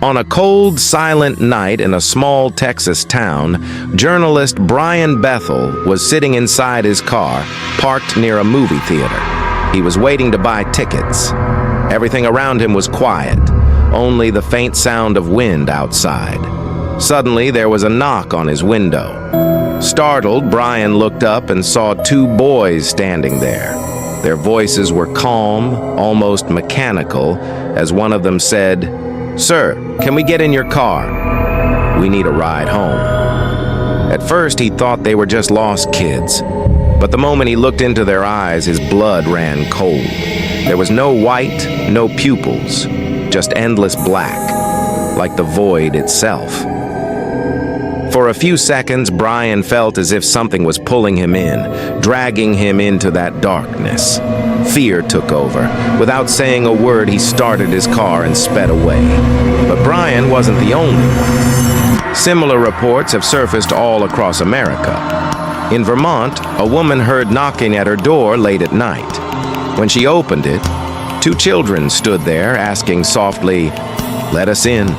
On a cold, silent night in a small Texas town, journalist Brian Bethel was sitting inside his car, parked near a movie theater. He was waiting to buy tickets. Everything around him was quiet, only the faint sound of wind outside. Suddenly, there was a knock on his window. Startled, Brian looked up and saw two boys standing there. Their voices were calm, almost mechanical, as one of them said, "Sir, can we get in your car? We need a ride home." At first, he thought they were just lost kids, but the moment he looked into their eyes, his blood ran cold. There was no white, no pupils, just endless black, like the void itself. For a few seconds, Brian felt as if something was pulling him in, dragging him into that darkness. Fear took over. Without saying a word, he started his car and sped away. But Brian wasn't the only one. Similar reports have surfaced all across America. In Vermont, a woman heard knocking at her door late at night. When she opened it, two children stood there asking softly, "Let us in."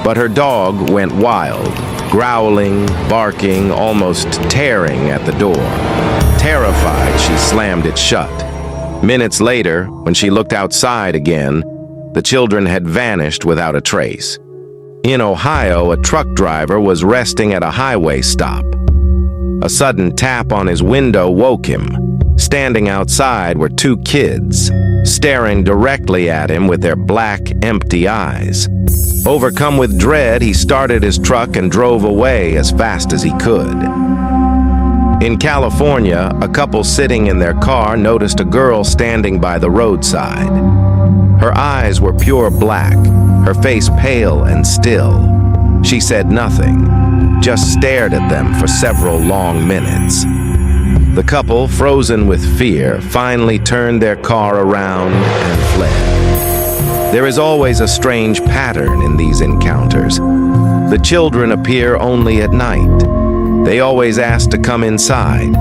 But her dog went wild, growling, barking, almost tearing at the door. Terrified, she slammed it shut. Minutes later, when she looked outside again, the children had vanished without a trace. In Ohio, a truck driver was resting at a highway stop. A sudden tap on his window woke him. Standing outside were two kids, staring directly at him with their black, empty eyes. Overcome with dread, he started his truck and drove away as fast as he could. In California, a couple sitting in their car noticed a girl standing by the roadside. Her eyes were pure black, her face pale and still. She said nothing, just stared at them for several long minutes. The couple, frozen with fear, finally turned their car around and fled. There is always a strange pattern in these encounters. The children appear only at night. They always ask to come inside,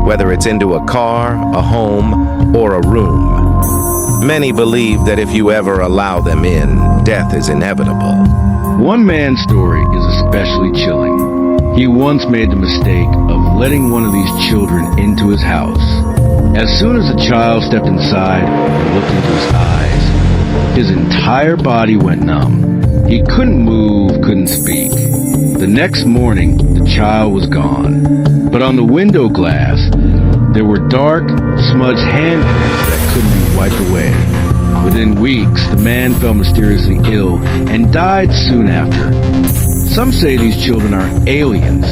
whether it's into a car, a home, or a room. Many believe that if you ever allow them in, death is inevitable. One man's story is especially chilling. He once made the mistake of letting one of these children into his house. As soon as the child stepped inside and looked into his eyes, his entire body went numb. He couldn't move, couldn't speak. The next morning, the child was gone. But on the window glass, there were dark, smudged handprints that couldn't be wiped away. Within weeks, the man fell mysteriously ill and died soon after. Some say these children are aliens.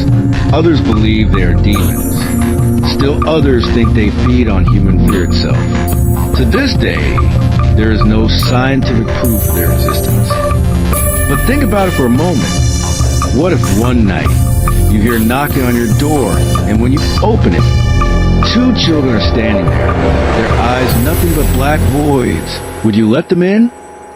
Others believe they are demons. Still others think they feed on human fear itself. To this day, there is no scientific proof of their existence. But think about it for a moment. What if one night you hear knocking on your door, and when you open it, two children are standing there, their eyes nothing but black voids? Would you let them in?